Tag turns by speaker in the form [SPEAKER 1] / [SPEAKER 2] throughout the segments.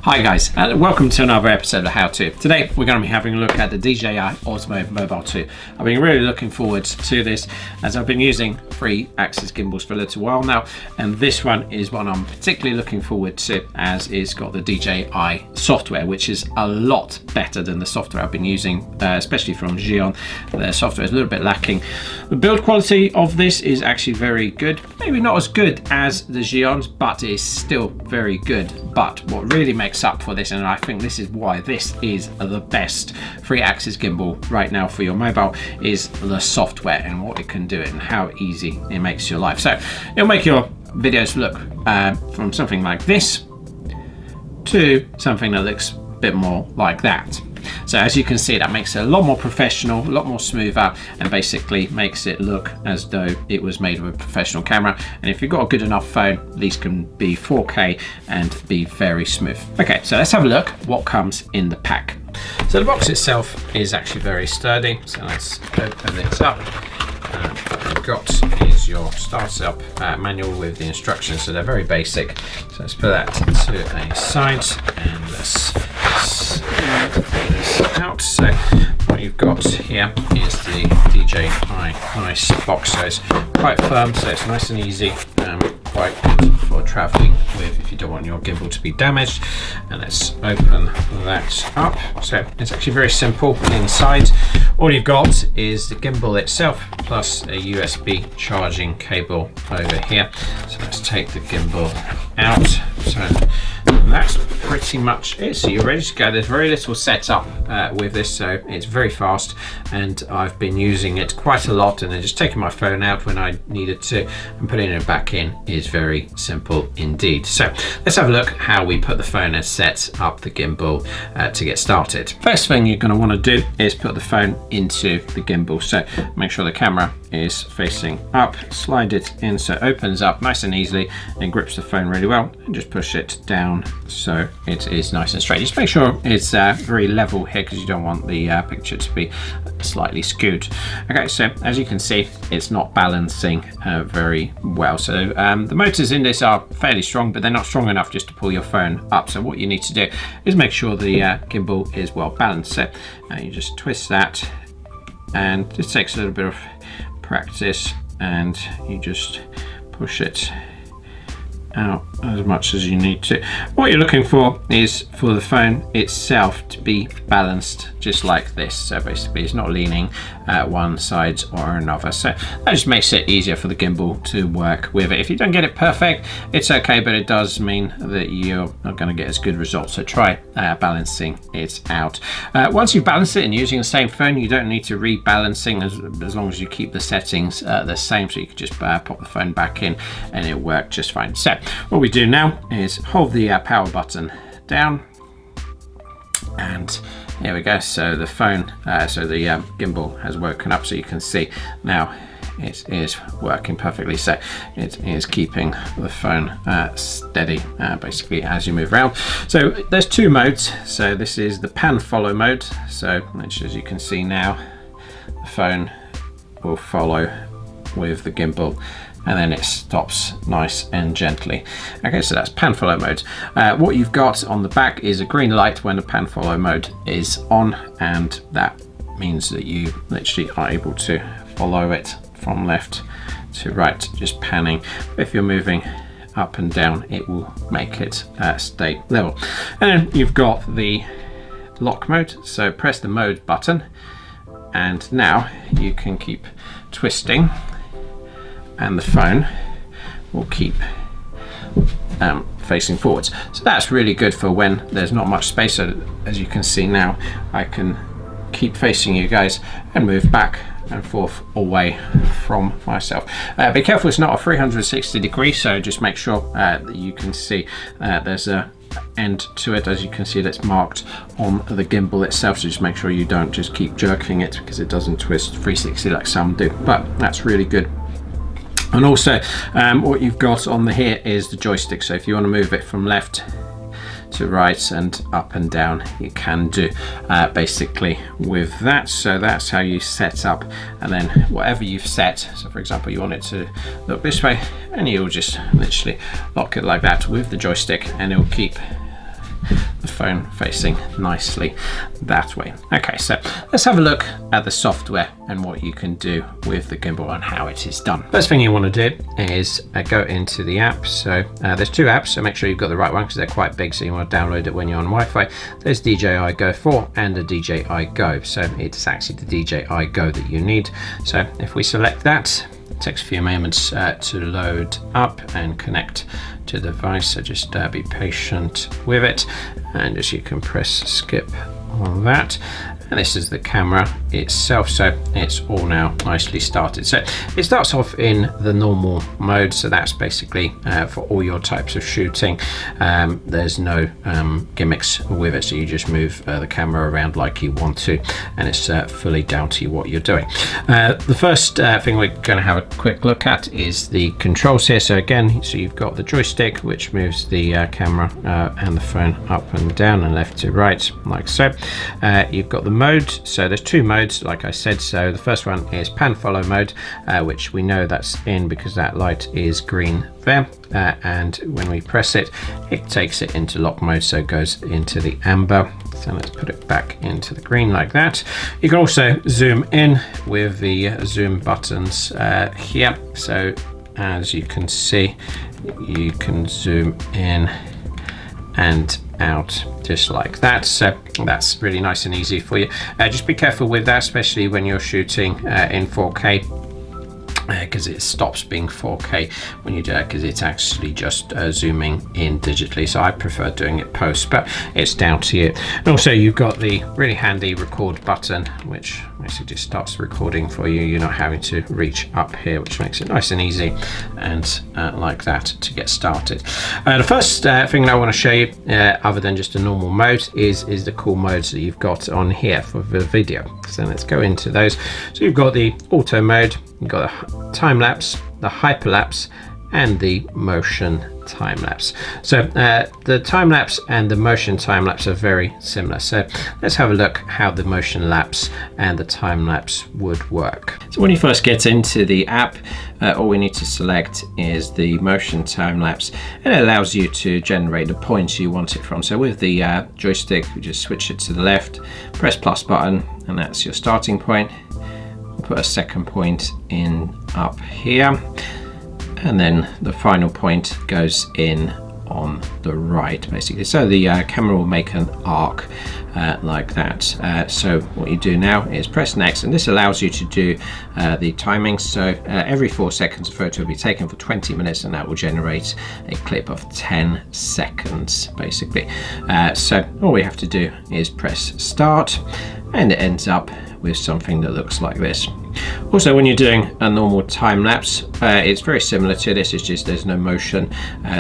[SPEAKER 1] Hi guys, and welcome to another episode of How To. Today we're going to be having a look at the DJI Osmo Mobile 2. I've been really looking forward to this as I've been using 3-axis gimbals for a little while now, and this one is one I'm particularly looking forward to as it's got the DJI software, which is a lot better than the software I've been using, especially from Gion. The software is a little bit lacking. The build quality of this is actually very good, maybe not as good as the Gion's, but it's still very good. But what really makes up for this, and I think this is why this is the best 3-axis gimbal right now for your mobile, is the software and what it can do and how easy it makes your life. So it'll make your videos look from something like this to something that looks a bit more like that. So as you can see, that makes it a lot more professional, a lot more smoother, and basically makes it look as though it was made with a professional camera. And if you've got a good enough phone, these can be 4K and be very smooth. Okay, so let's have a look what comes in the pack. So the box itself is actually very sturdy. So let's open this up. What we've got is your startup manual with the instructions, so they're very basic. So let's put that to a side and let's pull this out. So what you've got here is the DJI nice box. So it's quite firm, so it's nice and easy, quite good for traveling with if you don't want your gimbal to be damaged. And let's open that up. So it's actually very simple inside. All you've got is the gimbal itself plus a USB charging cable over here. So let's take the gimbal out. So that's pretty much it. So you're ready to go. There's very little setup with this, so it's very fast, and I've been using it quite a lot, and then just taking my phone out when I needed to and putting it back in is very simple indeed. So let's have a look how we put the phone and set up the gimbal to get started. First thing you're going to want to do is put the phone into the gimbal. So make sure the camera is facing up, slide it in so it opens up nice and easily and grips the phone really well, and just push it down so it is nice and straight. Just make sure it's very level here because you don't want the picture to be slightly skewed. Okay, so as you can see, it's not balancing very well. So the motors in this are fairly strong, but they're not strong enough just to pull your phone up. So what you need to do is make sure the gimbal is well balanced. So you just twist that, and this takes a little bit of practice, and you just push it out as much as you need to. What you're looking for is for the phone itself to be balanced just like this. So basically it's not leaning one side or another. So that just makes it easier for the gimbal to work with it. If you don't get it perfect, it's okay, but it does mean that you're not going to get as good results. So try balancing it out. Once you balance it and using the same phone, you don't need to rebalancing as long as you keep the settings the same. So you can just pop the phone back in and it'll work just fine. So what we do now is hold the power button down, and here we go. So the phone, so the gimbal has woken up, so you can see now it is working perfectly. So it is keeping the phone steady basically as you move around. So there's two modes. So this is the pan follow mode. So as you can see now, the phone will follow with the gimbal, and then it stops nice and gently. Okay, so that's pan follow mode. What you've got on the back is a green light when the pan follow mode is on, and that means that you literally are able to follow it from left to right, just panning. If you're moving up and down, it will make it stay level. And then you've got the lock mode. So press the mode button, and now you can keep twisting, and the phone will keep facing forwards. So that's really good for when there's not much space. So as you can see now, I can keep facing you guys and move back and forth away from myself. Be careful, it's not a 360 degree, so just make sure that you can see there's a end to it. As you can see, that's marked on the gimbal itself, so just make sure you don't just keep jerking it because it doesn't twist 360 like some do, but that's really good. And also what you've got on the here is the joystick. So if you want to move it from left to right and up and down, you can do basically with that. So that's how you set up, and then whatever you've set, so for example you want it to look this way, and you'll just literally lock it like that with the joystick, and it'll keep the phone facing nicely that way. Okay, so let's have a look at the software and what you can do with the gimbal and how it is done. First thing you want to do is go into the app. So there's two apps, so make sure you've got the right one because they're quite big, so you want to download it when you're on Wi-Fi. There's DJI Go 4 and the DJI Go, so it's actually the DJI Go that you need. So if we select that, it takes a few moments to load up and connect to the device, so just be patient with it, and as you can press skip on that. And this is the camera itself, so it's all now nicely started. So it starts off in the normal mode, so that's basically for all your types of shooting. There's no gimmicks with it, so you just move the camera around like you want to, and it's fully down to you what you're doing. The first thing we're going to have a quick look at is the controls here. So again, so you've got the joystick which moves the camera and the phone up and down and left to right, like so. You've got the mode, so there's two modes like I said. So the first one is pan follow mode, which we know that's in because that light is green there, and when we press it, it takes it into lock mode, so it goes into the amber. So let's put it back into the green like that. You can also zoom in with the zoom buttons here, so as you can see, you can zoom in and out just like that. So that's really nice and easy for you. Just be careful with that, especially when you're shooting in 4K, because it stops being 4K when you do that, because it's actually just zooming in digitally. So I prefer doing it post, but it's down to you. And also you've got the really handy record button, which basically just starts recording for you. You're not having to reach up here, which makes it nice and easy, and like that to get started. The first thing I want to show you, other than just a normal mode, is the cool modes that you've got on here for the video. So let's go into those. So you've got the auto mode, you've got the time lapse, the hyperlapse, and the motion time lapse. So the time lapse and the motion time lapse are very similar. So let's have a look how the motion lapse and the time lapse would work. So when you first get into the app, all we need to select is the motion time lapse, and it allows you to generate the points you want it from. So with the joystick, you just switch it to the left, press plus button, and that's your starting point. We'll put a second point in up here, and then the final point goes in on the right, basically. So the camera will make an arc like that. So what you do now is press next, and this allows you to do the timing. So every 4 seconds a photo will be taken for 20 minutes, and that will generate a clip of 10 seconds basically. So all we have to do is press start, and it ends up with something that looks like this. Also, when you're doing a normal time lapse, it's very similar to this, it's just there's no motion,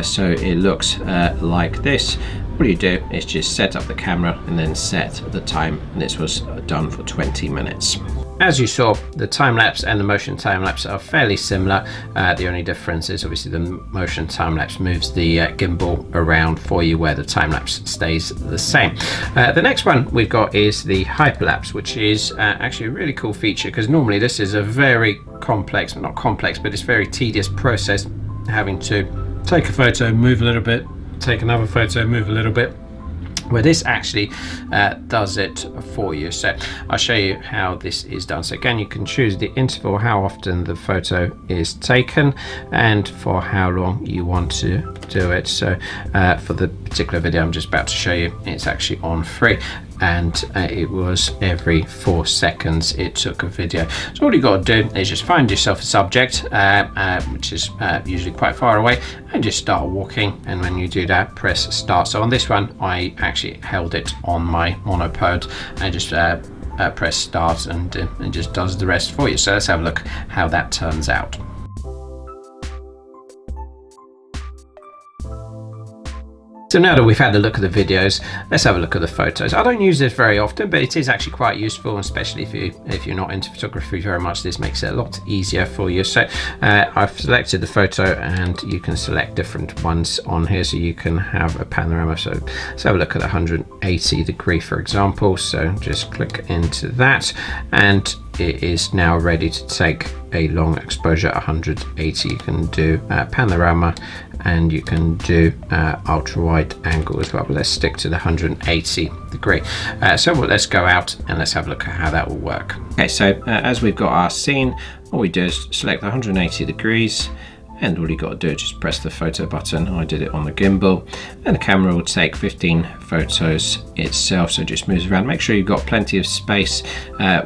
[SPEAKER 1] so it looks like this. What you do is just set up the camera and then set the time, and this was done for 20 minutes. As you saw, the time lapse and the motion time lapse are fairly similar. The only difference is obviously the motion time lapse moves the gimbal around for you, where the time lapse stays the same. The next one we've got is the hyperlapse, which is actually a really cool feature, because normally this is a very complex, not complex, but it's very tedious process, having to take a photo, move a little bit, take another photo, move a little bit, where this actually does it for you. So I'll show you how this is done. So again, you can choose the interval, how often the photo is taken, and for how long you want to do it. So for the particular video I'm just about to show you, it's actually on 3, and it was every 4 seconds it took a video. So all you got to do is just find yourself a subject, which is usually quite far away, and just start walking, and when you do that, press start. So on this one, I actually held it on my monopod and just press start, and it just does the rest for you. So let's have a look how that turns out. So now that we've had a look at the videos, let's have a look at the photos. I don't use this very often, but it is actually quite useful, especially if you're not into photography very much. This makes it a lot easier for you. So I've selected the photo, and you can select different ones on here, so you can have a panorama. So let's have a look at 180 degree, for example. So just click into that, and it is now ready to take a long exposure 180. You can do panorama, and you can do ultra wide angle as well, but let's stick to the 180 degree. So let's go out and let's have a look at how that will work. Okay, so as we've got our scene, all we do is select the 180 degrees, and all you got to do is just press the photo button. I did it on the gimbal, and the camera will take 15 photos itself, so it just moves around. Make sure you've got plenty of space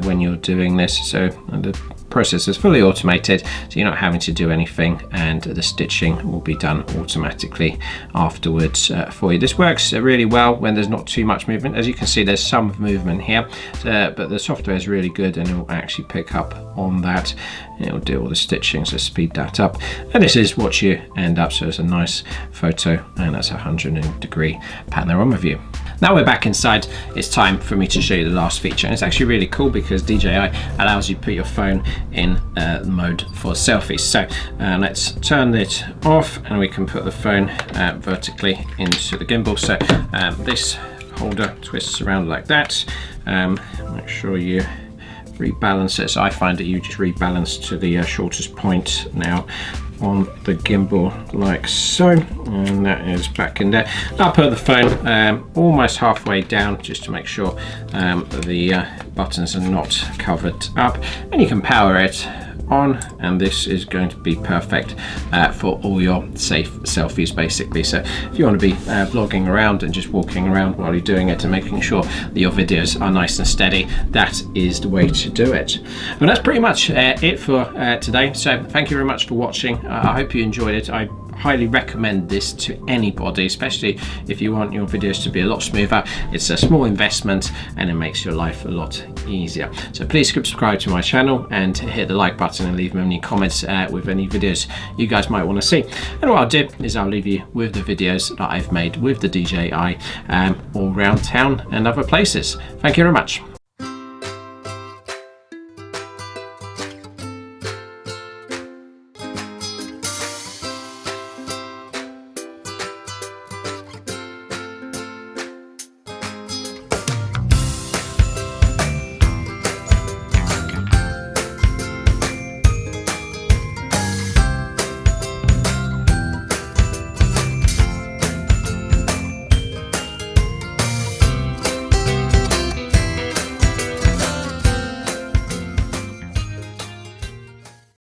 [SPEAKER 1] when you're doing this, so the process is fully automated, so you're not having to do anything, and the stitching will be done automatically afterwards for you. This works really well when there's not too much movement. As you can see, there's some movement here, but the software is really good, and it will actually pick up on that, and it will do all the stitching, so speed that up. And this is what you end up, so it's a nice photo, and that's a 100-degree panorama view. Now we're back inside, it's time for me to show you the last feature, and it's actually really cool because DJI allows you to put your phone in mode for selfies. So let's turn it off, and we can put the phone vertically into the gimbal. So this holder twists around like that. Make sure you rebalance it. So I find that you just rebalance to the shortest point now on the gimbal, like so, and that is back in there. I'll put the phone almost halfway down just to make sure the buttons are not covered up, and you can power it on, and this is going to be perfect for all your safe selfies basically. So if you want to be vlogging around and just walking around while you're doing it and making sure that your videos are nice and steady, that is the way to do it. And that's pretty much it for today. So thank you very much for watching. I hope you enjoyed it. I highly recommend this to anybody, especially if you want your videos to be a lot smoother. It's a small investment, and it makes your life a lot easier. So please subscribe to my channel and hit the like button, and leave me any comments with any videos you guys might want to see. And what I'll do is I'll leave you with the videos that I've made with the DJI all around town and other places. Thank you very much.